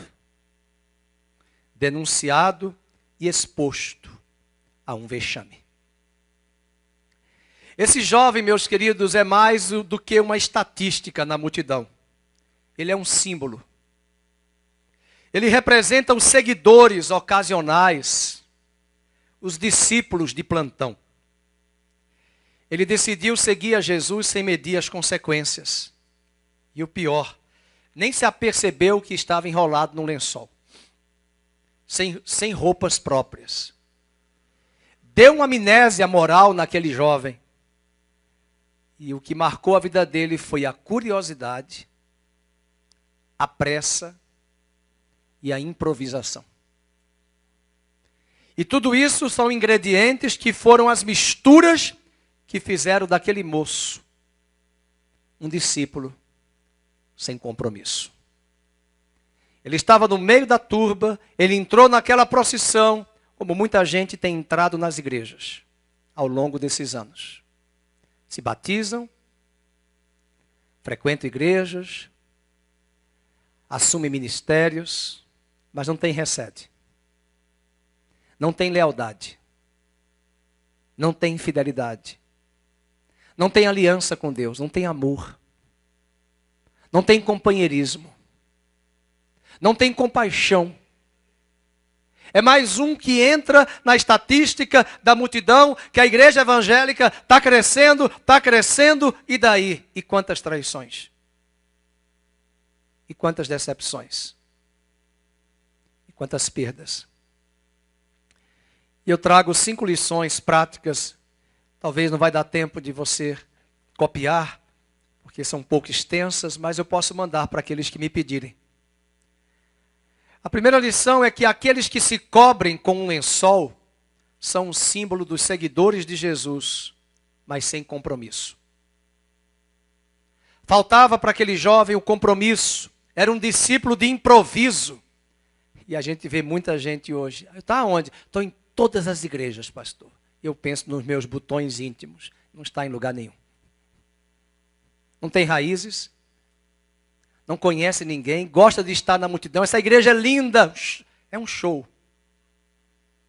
denunciado e exposto a um vexame. Esse jovem, meus queridos, é mais do que uma estatística na multidão. Ele é um símbolo. Ele representa os seguidores ocasionais, os discípulos de plantão. Ele decidiu seguir a Jesus sem medir as consequências. E o pior, nem se apercebeu que estava enrolado num lençol, sem roupas próprias. Deu uma amnésia moral naquele jovem. E o que marcou a vida dele foi a curiosidade, a pressa e a improvisação. E tudo isso são ingredientes que foram as misturas que fizeram daquele moço um discípulo sem compromisso. Ele estava no meio da turba, ele entrou naquela procissão, como muita gente tem entrado nas igrejas ao longo desses anos. Se batizam, frequentam igrejas, assumem ministérios, mas não tem recede. não tem lealdade, não tem fidelidade, não tem aliança com Deus, não tem amor, não tem companheirismo, não tem compaixão. É mais um que entra na estatística da multidão, que a igreja evangélica está crescendo, e daí? E quantas traições? E quantas decepções? E quantas perdas? E eu trago 5 lições práticas, talvez não vai dar tempo de você copiar, porque são um pouco extensas, mas eu posso mandar para aqueles que me pedirem. A primeira lição é que aqueles que se cobrem com um lençol são um símbolo dos seguidores de Jesus, mas sem compromisso. Faltava para aquele jovem o compromisso, era um discípulo de improviso. E a gente vê muita gente hoje. Está onde? Estou em todas as igrejas, pastor. Eu penso nos meus botões íntimos. Não está em lugar nenhum. Não tem raízes. Não conhece ninguém. Gosta de estar na multidão. Essa igreja é linda. É um show.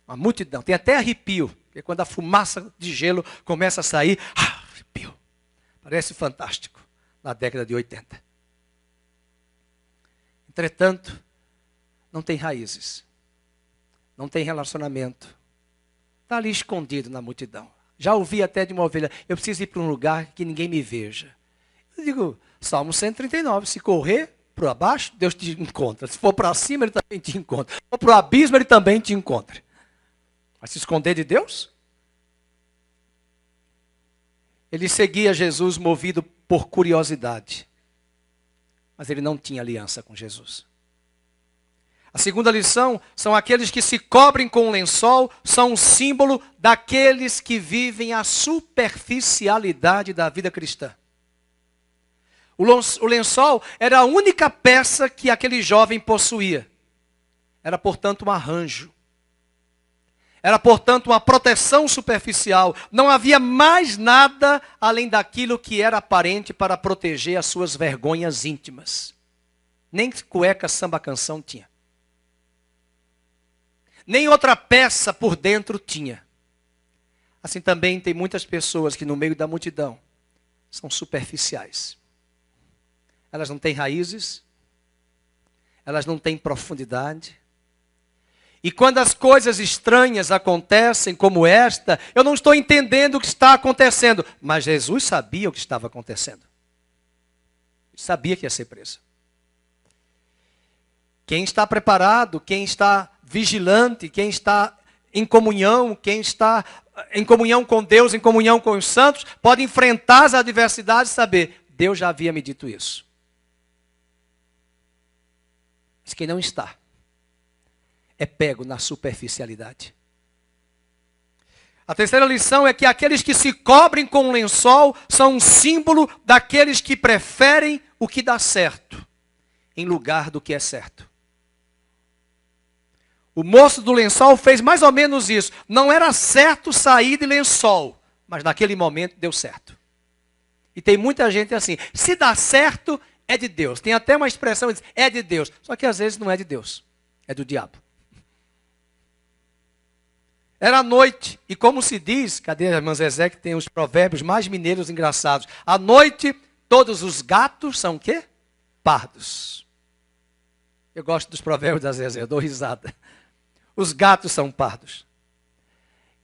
Uma multidão. Tem até arrepio. Porque quando a fumaça de gelo começa a sair, arrepio. Parece fantástico. Na década de 80. Entretanto, não tem raízes. Não tem relacionamento. Está ali escondido na multidão. Já ouvi até de uma ovelha, eu preciso ir para um lugar que ninguém me veja. Eu digo, Salmo 139, se correr para baixo, Deus te encontra. Se for para cima, Ele também te encontra. Se for para o abismo, Ele também te encontra. Mas se esconder de Deus? Ele seguia Jesus movido por curiosidade. Mas ele não tinha aliança com Jesus. A segunda lição são aqueles que se cobrem com um lençol, são um símbolo daqueles que vivem a superficialidade da vida cristã. O lençol era a única peça que aquele jovem possuía. Era, portanto, um arranjo. Era, portanto, uma proteção superficial. Não havia mais nada além daquilo que era aparente para proteger as suas vergonhas íntimas. Nem cueca samba canção tinha. Nem outra peça por dentro tinha. Assim também tem muitas pessoas que no meio da multidão são superficiais. Elas não têm raízes, elas não têm profundidade. E quando as coisas estranhas acontecem como esta, eu não estou entendendo o que está acontecendo. Mas Jesus sabia o que estava acontecendo. Ele sabia que ia ser preso. Quem está preparado, quem está vigilante, quem está em comunhão com Deus, em comunhão com os santos, pode enfrentar as adversidades e saber, Deus já havia me dito isso. Mas quem não está, é pego na superficialidade. A terceira lição é que aqueles que se cobrem com um lençol são um símbolo daqueles que preferem o que dá certo, em lugar do que é certo. O moço do lençol fez mais ou menos isso. Não era certo sair de lençol, mas naquele momento deu certo. E tem muita gente assim, se dá certo, é de Deus. Tem até uma expressão que diz, é de Deus. Só que às vezes não é de Deus, é do diabo. Era noite, e como se diz, cadê a irmã Zezé que tem os provérbios mais mineiros engraçados? À noite, todos os gatos são o quê? Pardos. Eu gosto dos provérbios da Zezé, eu dou risada. Os gatos são pardos.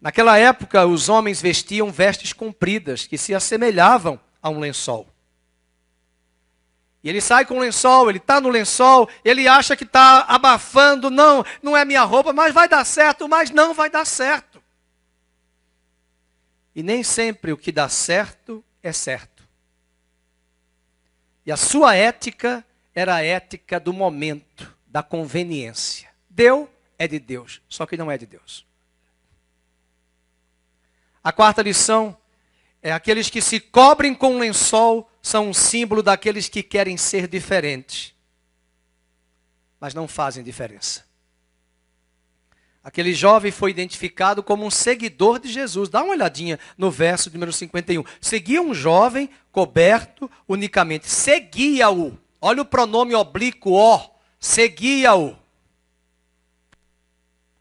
Naquela época, os homens vestiam vestes compridas, que se assemelhavam a um lençol. E ele sai com o lençol, ele está no lençol, ele acha que está abafando, não é minha roupa, mas vai dar certo, mas não vai dar certo. E nem sempre o que dá certo é certo. E a sua ética era a ética do momento, da conveniência. Deu, é de Deus, só que não é de Deus. A quarta lição é aqueles que se cobrem com um lençol são um símbolo daqueles que querem ser diferentes, mas não fazem diferença. Aquele jovem foi identificado como um seguidor de Jesus. Dá uma olhadinha no verso número 51. Seguia um jovem coberto unicamente. Seguia-o. Olha o pronome oblíquo, ó. Seguia-o.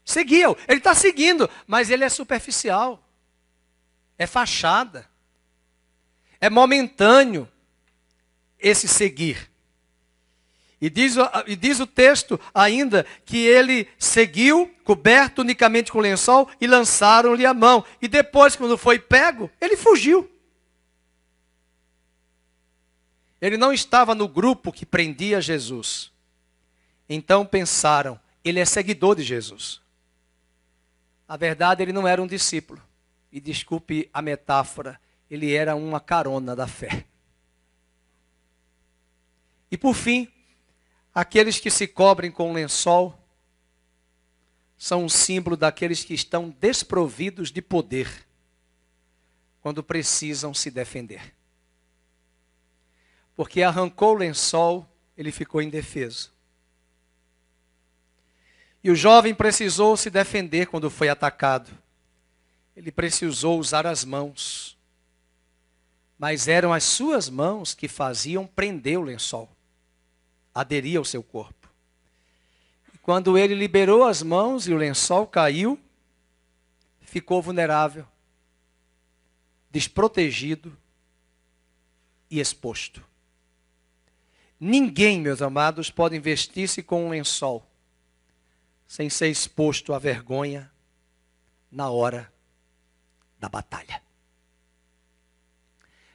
Seguiam. Ele está seguindo, mas ele é superficial. É fachada. É momentâneo esse seguir. E diz o texto ainda que ele seguiu, coberto unicamente com lençol, e lançaram-lhe a mão. E depois, quando foi pego, ele fugiu. Ele não estava no grupo que prendia Jesus. Então pensaram, ele é seguidor de Jesus. Na verdade, ele não era um discípulo. E desculpe a metáfora, ele era uma carona da fé. E por fim, aqueles que se cobrem com lençol são um símbolo daqueles que estão desprovidos de poder quando precisam se defender. Porque arrancou o lençol, ele ficou indefeso. E o jovem precisou se defender quando foi atacado. Ele precisou usar as mãos. Mas eram as suas mãos que faziam prender o lençol. Aderir ao seu corpo. E quando ele liberou as mãos e o lençol caiu, ficou vulnerável, desprotegido e exposto. Ninguém, meus amados, pode vestir-se com um lençol sem ser exposto à vergonha na hora da batalha.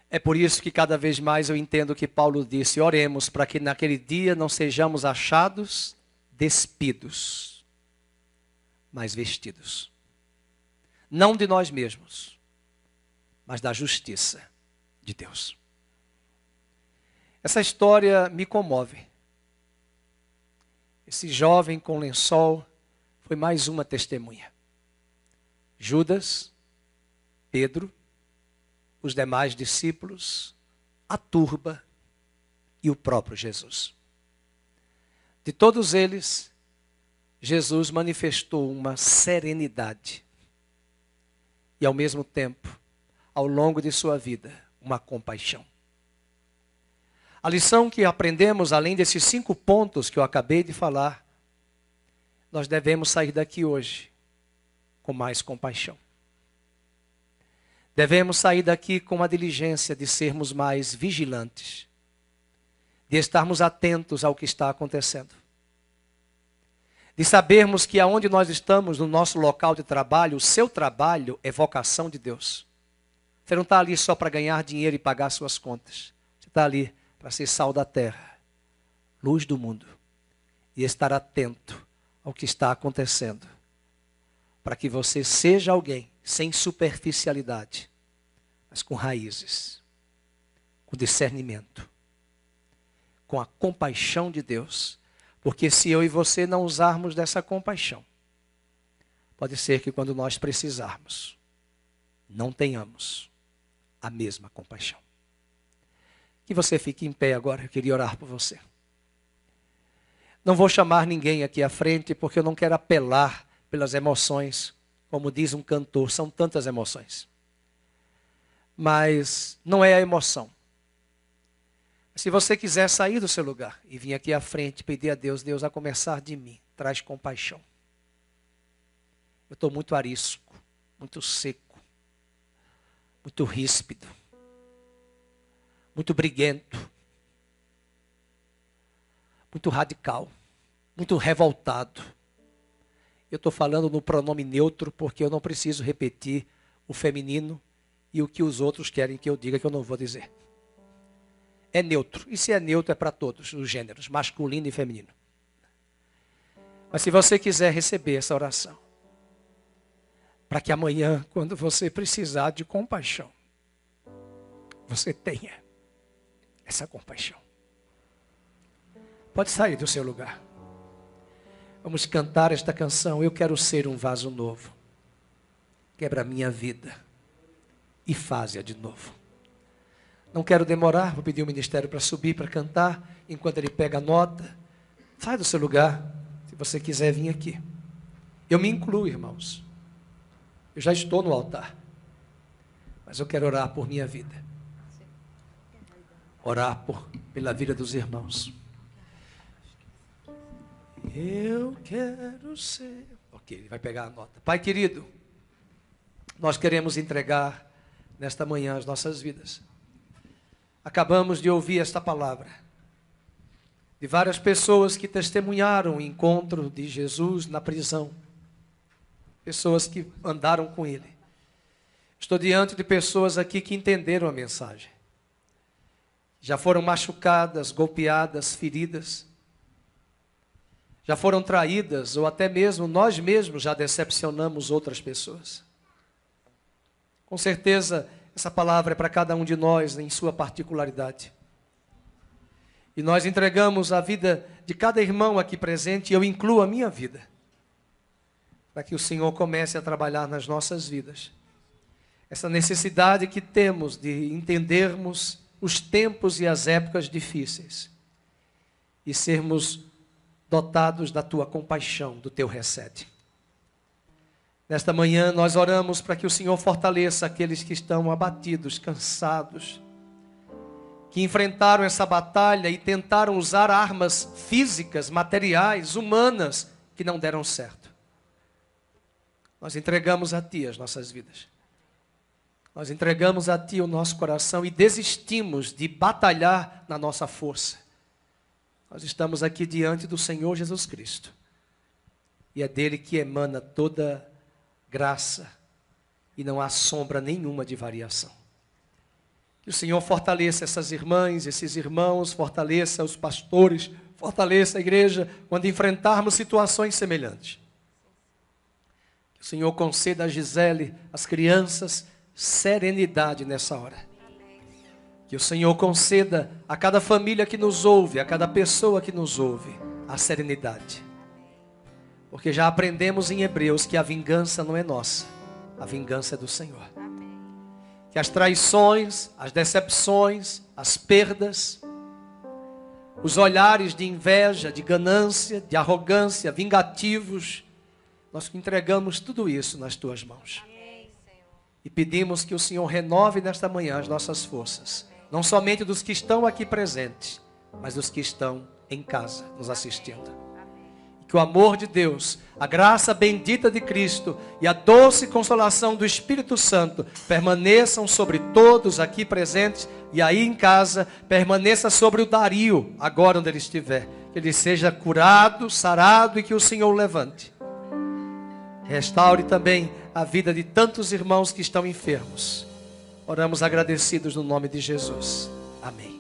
É por isso que cada vez mais eu entendo que Paulo disse, oremos para que naquele dia não sejamos achados despidos, mas vestidos. Não de nós mesmos, mas da justiça de Deus. Essa história me comove. Esse jovem com lençol foi mais uma testemunha. Judas, Pedro, os demais discípulos, a turba e o próprio Jesus. De todos eles, Jesus manifestou uma serenidade e, ao mesmo tempo, ao longo de sua vida, uma compaixão. A lição que aprendemos, além desses 5 pontos que eu acabei de falar, nós devemos sair daqui hoje com mais compaixão. Devemos sair daqui com a diligência de sermos mais vigilantes, de estarmos atentos ao que está acontecendo, de sabermos que aonde nós estamos, no nosso local de trabalho, o seu trabalho é vocação de Deus. Você não está ali só para ganhar dinheiro e pagar suas contas. Você está ali para ser sal da terra, luz do mundo, e estar atento ao que está acontecendo, para que você seja alguém sem superficialidade, mas com raízes, com discernimento, com a compaixão de Deus, porque se eu e você não usarmos dessa compaixão, pode ser que quando nós precisarmos, não tenhamos a mesma compaixão. Que você fique em pé agora, eu queria orar por você. Não vou chamar ninguém aqui à frente, porque eu não quero apelar pelas emoções, como diz um cantor, são tantas emoções. Mas não é a emoção. Se você quiser sair do seu lugar e vir aqui à frente, pedir a Deus, Deus, a começar de mim, traz compaixão. Eu estou muito arisco, muito seco, muito ríspido, muito briguento, muito radical, muito revoltado. Eu estou falando no pronome neutro porque eu não preciso repetir o feminino e o que os outros querem que eu diga que eu não vou dizer. É neutro. E se é neutro é para todos os gêneros, masculino e feminino. Mas se você quiser receber essa oração, para que amanhã, quando você precisar de compaixão, você tenha essa compaixão. Pode sair do seu lugar. Vamos cantar esta canção. Eu quero ser um vaso novo. Quebra a minha vida e faze-a de novo. Não quero demorar, vou pedir o ministério para subir, para cantar, enquanto ele pega a nota. Sai do seu lugar, se você quiser vir aqui. Eu me incluo, irmãos. Eu já estou no altar. Mas eu quero orar por minha vida. Orar pela vida dos irmãos. Eu quero ser... Ok. Ok, ele vai pegar a nota. Pai querido, nós queremos entregar nesta manhã as nossas vidas. Acabamos de ouvir esta palavra de várias pessoas que testemunharam o encontro de Jesus na prisão. Pessoas que andaram com ele. Estou diante de pessoas aqui que entenderam a mensagem. Já foram machucadas, golpeadas, feridas. Já foram traídas, ou até mesmo nós mesmos já decepcionamos outras pessoas. Com certeza, essa palavra é para cada um de nós em sua particularidade. E nós entregamos a vida de cada irmão aqui presente, e eu incluo a minha vida, para que o Senhor comece a trabalhar nas nossas vidas. Essa necessidade que temos de entendermos os tempos e as épocas difíceis e sermos dotados da tua compaixão, do teu recede. Nesta manhã nós oramos para que o Senhor fortaleça aqueles que estão abatidos, cansados, que enfrentaram essa batalha e tentaram usar armas físicas, materiais, humanas, que não deram certo. Nós entregamos a Ti as nossas vidas. Nós entregamos a Ti o nosso coração e desistimos de batalhar na nossa força. Nós estamos aqui diante do Senhor Jesus Cristo. E é dele que emana toda graça. E não há sombra nenhuma de variação. Que o Senhor fortaleça essas irmãs, esses irmãos, fortaleça os pastores, fortaleça a igreja quando enfrentarmos situações semelhantes. Que o Senhor conceda a Gisele, as crianças, serenidade nessa hora. Que o Senhor conceda a cada família que nos ouve, a cada pessoa que nos ouve, a serenidade. Porque já aprendemos em Hebreus que a vingança não é nossa, a vingança é do Senhor. Que as traições, as decepções, as perdas, os olhares de inveja, de ganância, de arrogância, vingativos, nós entregamos tudo isso nas tuas mãos. E pedimos que o Senhor renove nesta manhã as nossas forças. Não somente dos que estão aqui presentes, mas dos que estão em casa nos assistindo. E que o amor de Deus, a graça bendita de Cristo e a doce consolação do Espírito Santo permaneçam sobre todos aqui presentes e aí em casa, permaneça sobre o Dario, agora onde ele estiver. Que ele seja curado, sarado e que o Senhor o levante. Restaure também a vida de tantos irmãos que estão enfermos. Oramos agradecidos no nome de Jesus. Amém.